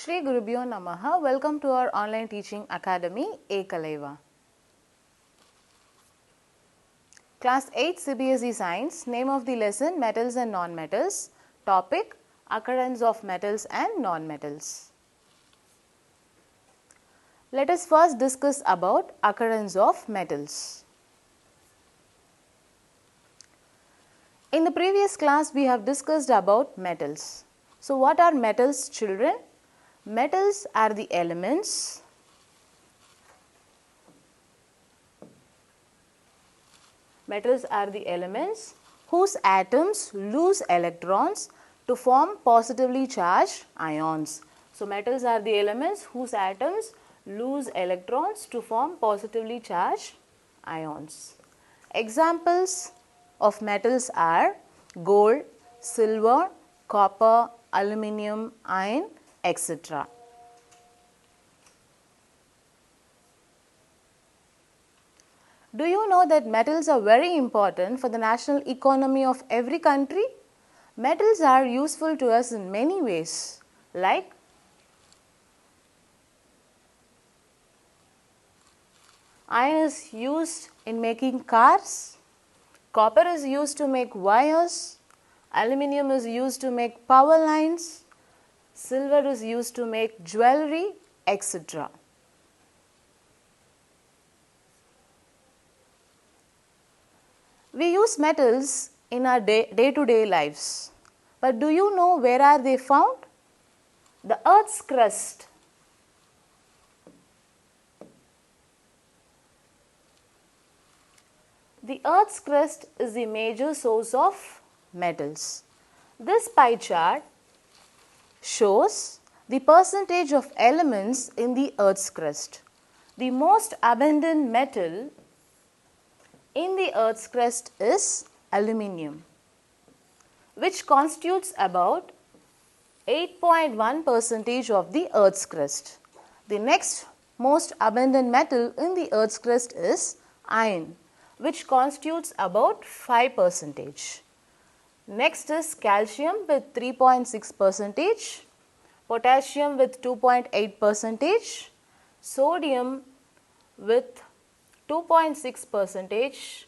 Shri Gurubhyo Namaha. Welcome to our online teaching academy, Ekalaiva. Class 8 CBSE Science, name of the lesson Metals and Non-Metals, topic Occurrence of Metals and Non-Metals. Let us first discuss about occurrence of metals. In the previous class, we have discussed about metals. So, what are metals, children? Metals are the elements whose atoms lose electrons to form positively charged ions. So, metals are the elements whose atoms lose electrons to form positively charged ions. Examples of metals are gold, silver, copper, aluminum, iron, etc. Do you know that metals are very important for the national economy of every country? Metals are useful to us in many ways, like iron is used in making cars, copper is used to make wires, aluminum is used to make power lines, silver is used to make jewelry, etc. We use metals in our day-to-day lives, but do you know where are they found? The Earth's crust. The Earth's crust is the major source of metals. This pie chart shows the percentage of elements in the Earth's crust. The most abundant metal in the Earth's crust is aluminum, which constitutes about 8.1% of the Earth's crust. The next most abundant metal in the Earth's crust is iron, which constitutes about 5%. Next is calcium with 3.6%, potassium with 2.8%, sodium with 2.6%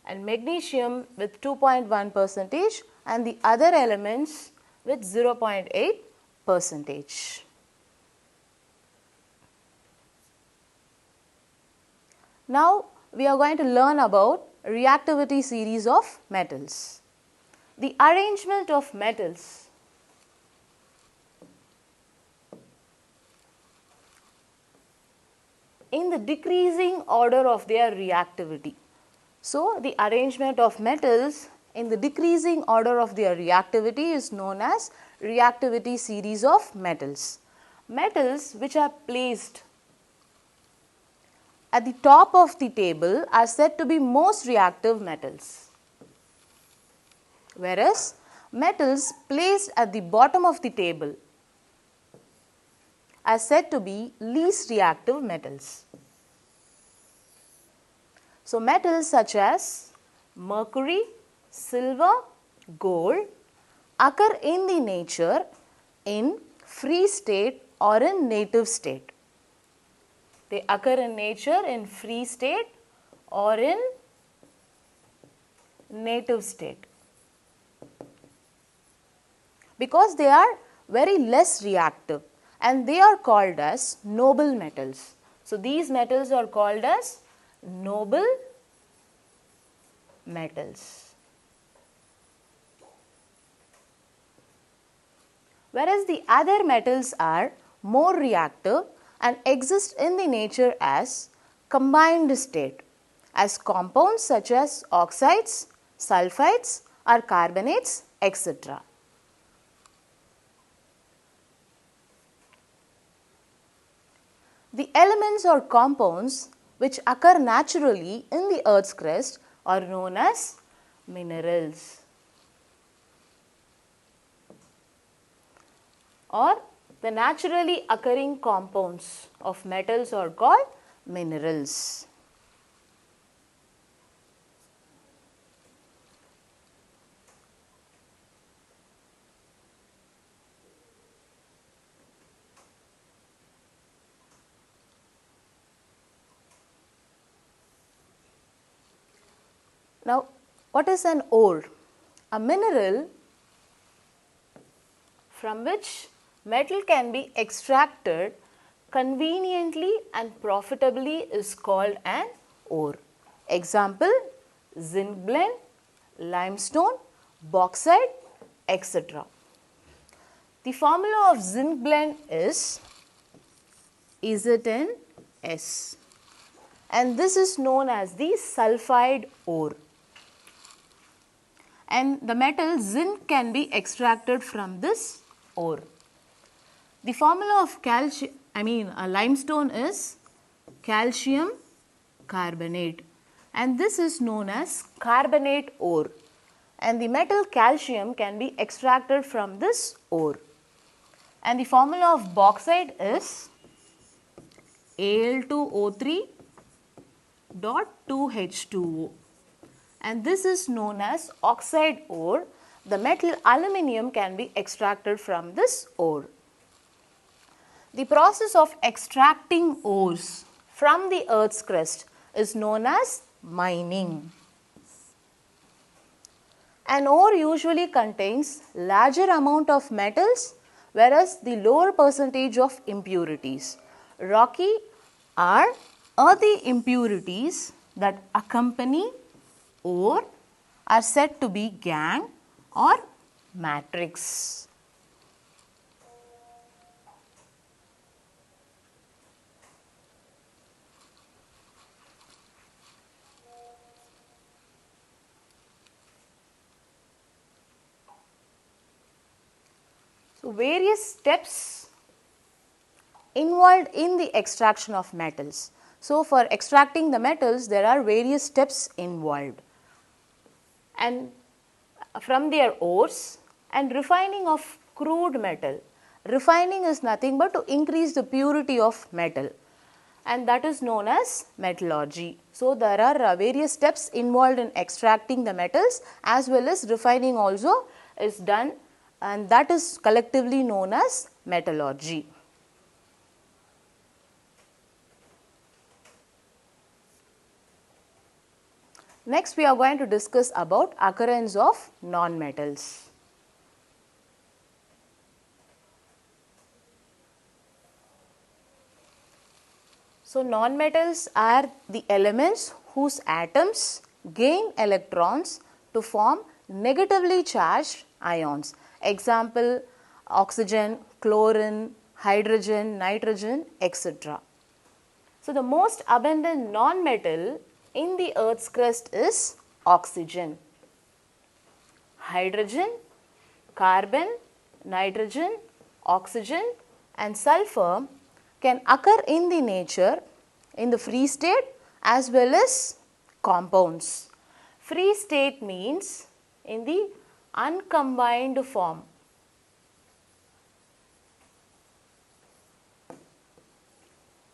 and magnesium with 2.1% and the other elements with 0.8%. Now, we are going to learn about reactivity series of metals. The arrangement of metals in the decreasing order of their reactivity. So, the arrangement of metals in the decreasing order of their reactivity is known as reactivity series of metals. Metals which are placed at the top of the table are said to be most reactive metals, whereas metals placed at the bottom of the table are said to be least reactive metals. So, metals such as mercury, silver, gold occur in the nature in free state or in native state. They occur in nature in free state or in native state because they are very less reactive and they are called as noble metals. So, these metals are called as noble metals. Whereas the other metals are more reactive and exist in the nature as combined state as compounds such as oxides, sulfides or carbonates, etc. The elements or compounds which occur naturally in the Earth's crust are known as minerals, or the naturally occurring compounds of metals are called minerals. Now, what is an ore? A mineral from which metal can be extracted conveniently and profitably is called an ore. Example, zinc blende, limestone, bauxite, etc. The formula of zinc blende is ZnS, and this is known as the sulfide ore. And the metal zinc can be extracted from this ore. The formula of limestone is calcium carbonate, and this is known as carbonate ore, and the metal calcium can be extracted from this ore. And the formula of bauxite is Al2O3.2H2O, and this is known as oxide ore. The metal aluminium can be extracted from this ore. The process of extracting ores from the earth's crust is known as mining. An ore usually contains larger amount of metals, whereas the lower percentage of impurities. Rocky are earthy impurities that accompany ore are said to be gangue or matrix. So, various steps involved in the extraction of metals. So, for extracting the metals, there are various steps involved, and from their ores and refining of crude metal. Refining is nothing but to increase the purity of metal, and that is known as metallurgy. So, there are various steps involved in extracting the metals, as well as refining also is done, and that is collectively known as metallurgy. Next, we are going to discuss about occurrence of non-metals. So, non-metals are the elements whose atoms gain electrons to form negatively charged ions. Example, oxygen, chlorine, hydrogen, nitrogen, etc. So, the most abundant non-metal in the earth's crust is oxygen. Hydrogen, carbon, nitrogen, oxygen and sulfur can occur in the nature in the free state as well as compounds. Free state means in the uncombined form.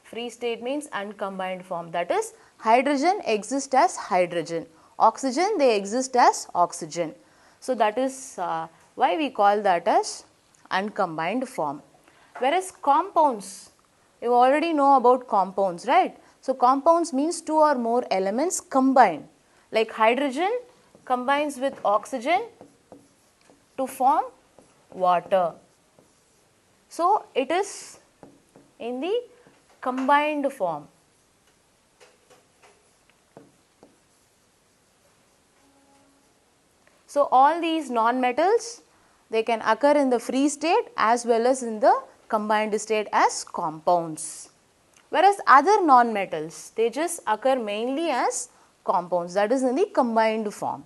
Free state means uncombined form, that is hydrogen exists as hydrogen, oxygen they exist as oxygen. So, that is why we call that as uncombined form. Whereas compounds, you already know about compounds, right? So, compounds means two or more elements combined, like hydrogen combines with oxygen to form water. So, it is in the combined form. So, all these non-metals, they can occur in the free state as well as in the combined state as compounds. Whereas other non-metals, they just occur mainly as compounds, that is in the combined form.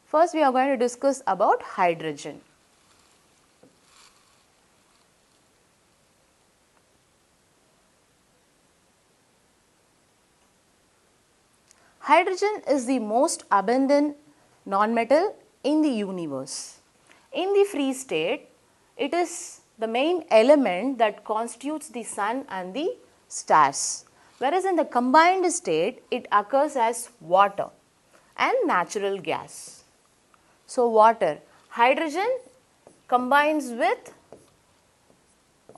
First, we are going to discuss about hydrogen. Hydrogen is the most abundant non-metal in the universe. In the free state, it is the main element that constitutes the sun and the stars. Whereas in the combined state, it occurs as water and natural gas. So, water, hydrogen combines with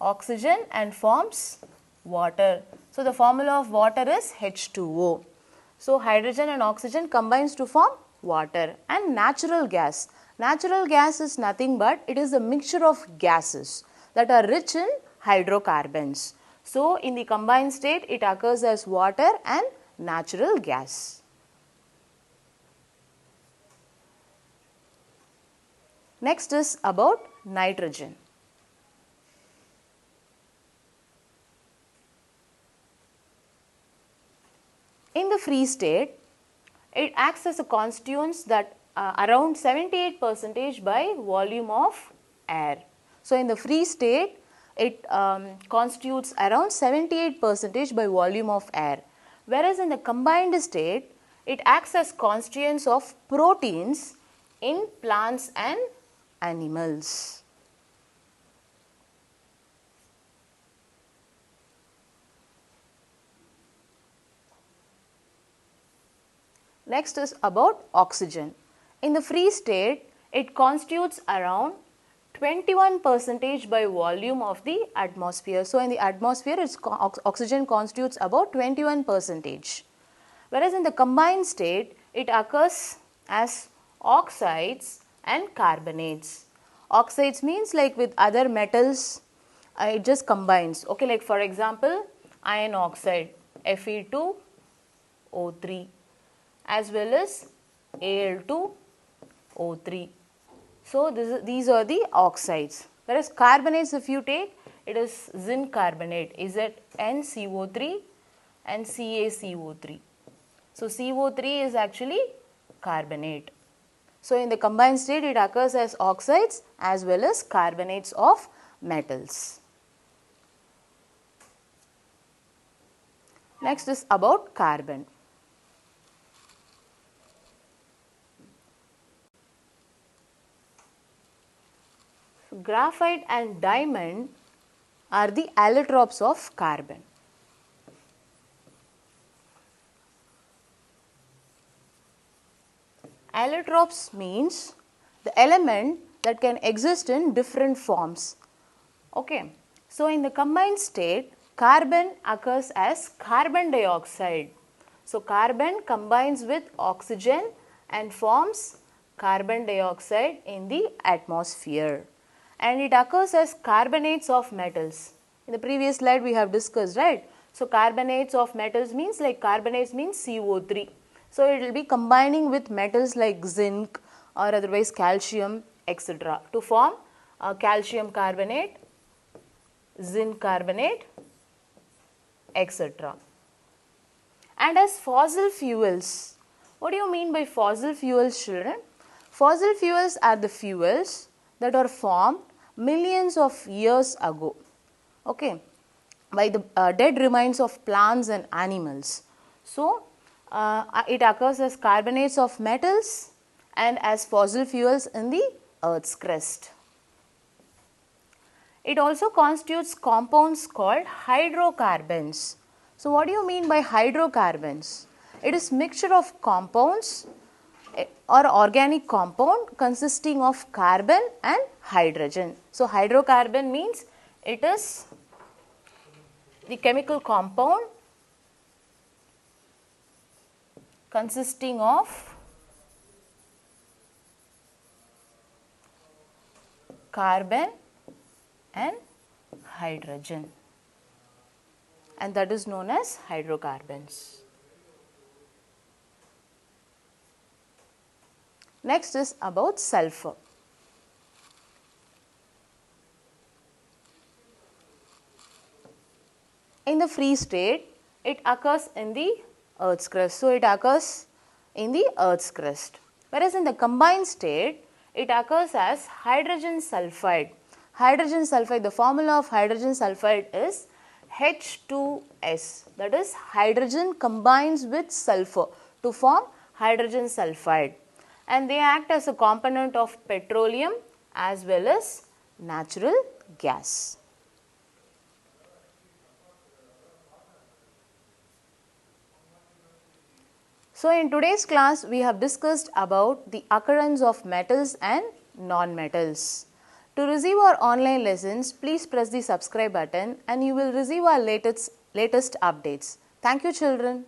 oxygen and forms water. So, the formula of water is H2O. So, hydrogen and oxygen combines to form water. And natural gas. Natural gas is nothing but it is a mixture of gases that are rich in hydrocarbons. So, in the combined state it occurs as water and natural gas. Next is about nitrogen. In the free state, it acts as a constituents that around 78% by volume of air. So, in the free state, it constitutes around 78% by volume of air. Whereas in the combined state, it acts as constituents of proteins in plants and animals. Next is about oxygen. In the free state, it constitutes around 21% by volume of the atmosphere. So, in the atmosphere, oxygen constitutes about 21%. Whereas in the combined state, it occurs as oxides and carbonates. Oxides means like with other metals, it just combines. Okay, like for example, iron oxide, Fe2O3, as well as Al2O3. So, these are the oxides. Whereas carbonates, if you take, it is zinc carbonate, ZnCO3 and CaCO3. So, CO3 is actually carbonate. So, in the combined state, it occurs as oxides as well as carbonates of metals. Next is about carbon. Graphite and diamond are the allotropes of carbon. Allotropes means the element that can exist in different forms. Okay. So, in the combined state, carbon occurs as carbon dioxide. So, carbon combines with oxygen and forms carbon dioxide in the atmosphere. And it occurs as carbonates of metals. In the previous slide we have discussed, right? So, carbonates of metals means like carbonates means CO3. So, it will be combining with metals like zinc or otherwise calcium, etc. to form calcium carbonate, zinc carbonate, etc. And as fossil fuels, what do you mean by fossil fuels, children? Fossil fuels are the fuels that are formed millions of years ago, okay, by the dead remains of plants and animals. So, it occurs as carbonates of metals and as fossil fuels in the earth's crust. It also constitutes compounds called hydrocarbons. So, what do you mean by hydrocarbons? It is mixture of compounds or organic compound consisting of carbon and hydrogen. So, hydrocarbon means it is the chemical compound consisting of carbon and hydrogen, and that is known as hydrocarbons. Next is about sulfur. In the free state, it occurs in the earth's crust. So, it occurs in the earth's crust. Whereas, in the combined state, it occurs as hydrogen sulfide. Hydrogen sulfide, the formula of hydrogen sulfide is H2S. That is, hydrogen combines with sulfur to form hydrogen sulfide. And they act as a component of petroleum as well as natural gas. So, in today's class, we have discussed about the occurrence of metals and non-metals. To receive our online lessons, please press the subscribe button and you will receive our latest updates. Thank you, children.